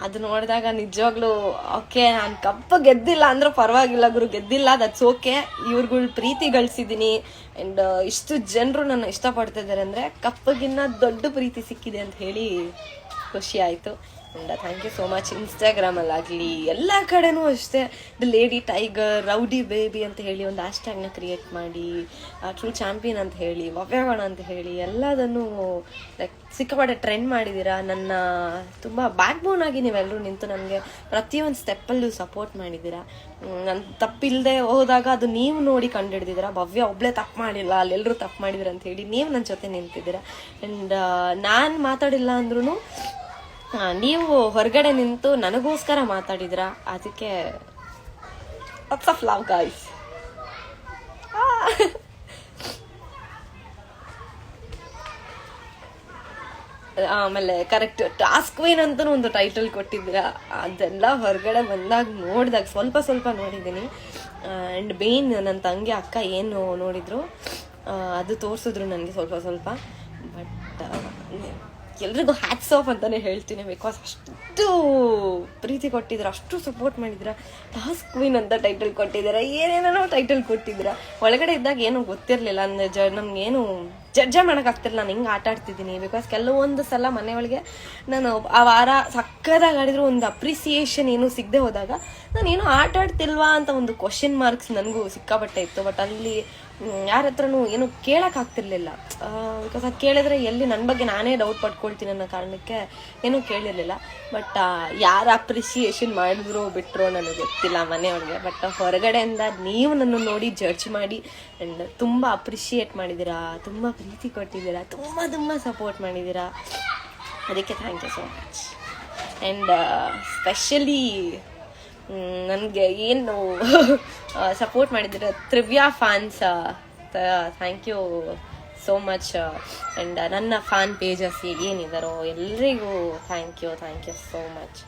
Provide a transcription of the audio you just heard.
ಅದು ನೋಡಿದಾಗ ನಿಜವಾಗ್ಲೂ ಓಕೆ, ನಾನು ಕಪ್ ಗೆದ್ದಿಲ್ಲ ಅಂದ್ರೆ ಪರವಾಗಿಲ್ಲ ಗುರು, ಗೆದ್ದಿಲ್ಲ ದಟ್ಸ್ ಓಕೆ, ಇವ್ರುಗಳ ಪ್ರೀತಿ ಗಳಿಸಿದ್ದೀನಿ. ಆ್ಯಂಡ್ ಇಷ್ಟು ಜನರು ನನ್ನ ಇಷ್ಟಪಡ್ತಿದ್ದಾರೆ ಅಂದರೆ ಕಪ್ಪಿಗಿನ್ನ ದೊಡ್ಡ ಪ್ರೀತಿ ಸಿಕ್ಕಿದೆ ಅಂತ ಹೇಳಿ ಖುಷಿ ಆಯಿತು. And thank you so much. ಇನ್ಸ್ಟಾಗ್ರಾಮಲ್ಲಾಗಲಿ ಎಲ್ಲ ಕಡೆನೂ ಅಷ್ಟೇ the lady tiger, rowdy baby ಅಂತ ಹೇಳಿ ಒಂದು ಹ್ಯಾಶ್ಟ್ಯಾಗ್ನ ಕ್ರಿಯೇಟ್ ಮಾಡಿ, ಟ್ರೂ ಚಾಂಪಿಯನ್ ಅಂತ ಹೇಳಿ, ವವ್ಯಗಣ ಅಂತ ಹೇಳಿ ಎಲ್ಲದನ್ನು ಲೈಕ್ ಸಿಕ್ಕಾಪಟ್ಟೆ ಟ್ರೆಂಡ್ ಮಾಡಿದ್ದೀರಾ. ನನ್ನ ತುಂಬ ಬ್ಯಾಕ್ ಬೋನ್ ಆಗಿ ನೀವೆಲ್ಲರೂ ನಿಂತು ನನಗೆ ಪ್ರತಿಯೊಂದು ಸ್ಟೆಪ್ಪಲ್ಲೂ ಸಪೋರ್ಟ್ ಮಾಡಿದ್ದೀರಾ. ನನ್ನ ತಪ್ಪಿಲ್ಲದೆ ಹೋದಾಗ ಅದು ನೀವು ನೋಡಿ ಕಂಡುಹಿಡ್ದಿದ್ದೀರಾ. ಭವ್ಯ ಒಬ್ಬಳೇ ತಪ್ಪು ಮಾಡಿಲ್ಲ, ಅಲ್ಲೆಲ್ಲರೂ ತಪ್ಪು ಮಾಡಿದ್ರು ಅಂತ ಹೇಳಿ ನೀವು ನನ್ನ ಜೊತೆ ನಿಂತಿದ್ದೀರಾ. ಆ್ಯಂಡ್ ನಾನು ಮಾತಾಡಿಲ್ಲ ಅಂದ್ರೂ ನೀವು ಹೊರಗಡೆ ನಿಂತು ನನಗೋಸ್ಕರ ಮಾತಾಡಿದ್ರ, ಅದಕ್ಕೆ ಲಾಟ್ಸ್ ಆಫ್ ಲವ್ ಗೈಸ್. ಆಮೇಲೆ ಕರೆಕ್ಟ್ ಟಾಸ್ಕ್ ಕ್ವೀನ್ ಅಂತಲೂ ಒಂದು ಟೈಟಲ್ ಕೊಟ್ಟಿದ್ದೀರಾ. ಅದೆಲ್ಲ ಹೊರಗಡೆ ಬಂದಾಗ ನೋಡಿದಾಗ ಸ್ವಲ್ಪ ನೋಡಿದ್ದೀನಿ. ಆ್ಯಂಡ್ ಮೇನ್ ನನ್ನ ತಂಗಿ ಅಕ್ಕ ಏನು ನೋಡಿದ್ರು ಅದು ತೋರಿಸಿದ್ರು ನನಗೆ ಸ್ವಲ್ಪ. ಬಟ್ ಎಲ್ರಿಗೂ ಹ್ಯಾಟ್ಸ್ ಆಫ್ ಅಂತಲೇ ಹೇಳ್ತೀನಿ. ಬಿಕಾಸ್ ಅಷ್ಟು ಪ್ರೀತಿ ಕೊಟ್ಟಿದ್ರ, ಅಷ್ಟು ಸಪೋರ್ಟ್ ಮಾಡಿದ್ರ. ಟಾಸ್ಕ್ ಕ್ವೀನ್ ಅಂತ ಟೈಟಲ್ ಕೊಟ್ಟಿದ್ದೀರಾ, ಏನೇನೋ ಟೈಟಲ್ ಕೊಟ್ಟಿದ್ದೀರಾ. ಒಳಗಡೆ ಇದ್ದಾಗ ಏನೂ ಗೊತ್ತಿರಲಿಲ್ಲ, ಅಂದರೆ ನಮಗೇನು ಜಡ್ಜೆ ಮಾಡೋಕ್ಕಾಗ್ತಿರಲಿಲ್ಲ ನಾನು ಹಿಂಗೆ ಆಟ ಆಡ್ತಿದ್ದೀನಿ. ಬಿಕಾಸ್ ಕೆಲವೊಂದು ಸಲ ಮನೆಯೊಳಗೆ ನಾನು ಆ ವಾರ ಸಕ್ಕದಾಗಿ ಆಡಿದ್ರು ಒಂದು ಅಪ್ರಿಸಿಯೇಷನ್ ಏನೂ ಸಿಗದೆ ಹೋದಾಗ ನಾನೇನು ಆಟ ಆಡ್ತಿಲ್ವಾ ಅಂತ ಒಂದು ಕ್ವಶನ್ ಮಾರ್ಕ್ಸ್ ನನಗೂ ಸಿಕ್ಕಾಪಟ್ಟೆ ಇತ್ತು. ಬಟ್ ಅಲ್ಲಿ ಯಾರ ಹತ್ರನೂ ಏನು ಕೇಳೋಕ್ಕಾಗ್ತಿರ್ಲಿಲ್ಲ. ಬಿಕಾಸ್ ಅದು ಕೇಳಿದ್ರೆ ಎಲ್ಲಿ ನನ್ನ ಬಗ್ಗೆ ನಾನೇ ಡೌಟ್ ಪಡ್ಕೊಳ್ತೀನಿ ಅನ್ನೋ ಕಾರಣಕ್ಕೆ ಏನೂ ಕೇಳಿರಲಿಲ್ಲ. ಬಟ್ ಯಾರು ಅಪ್ರಿಸಿಯೇಷನ್ ಮಾಡಿದ್ರು ಬಿಟ್ಟರು ನನಗೆ ಗೊತ್ತಿಲ್ಲ ಮನೆಯೊಳಗೆ. ಬಟ್ ಹೊರಗಡೆಯಿಂದ ನೀವು ನನ್ನ ನೋಡಿ ಜಡ್ಜ್ ಮಾಡಿ ಆ್ಯಂಡ್ ತುಂಬ ಅಪ್ರಿಷಿಯೇಟ್ ಮಾಡಿದ್ದೀರಾ, ತುಂಬ ಪ್ರೀತಿ ಕೊಟ್ಟಿದ್ದೀರಾ, ತುಂಬ ಸಪೋರ್ಟ್ ಮಾಡಿದ್ದೀರಾ. ಅದಕ್ಕೆ thank you so much. And specially ನನಗೆ ಏನು ಸಪೋರ್ಟ್ ಮಾಡಿದ್ದೀರ ತ್ರಿವ್ಯಾ fans, thank you so much. And ನನ್ನ ಫ್ಯಾನ್ ಪೇಜಸ್ ಏನಿದಾರೋ ಎಲ್ರಿಗೂ ಥ್ಯಾಂಕ್ ಯು ಸೋ ಮಚ್.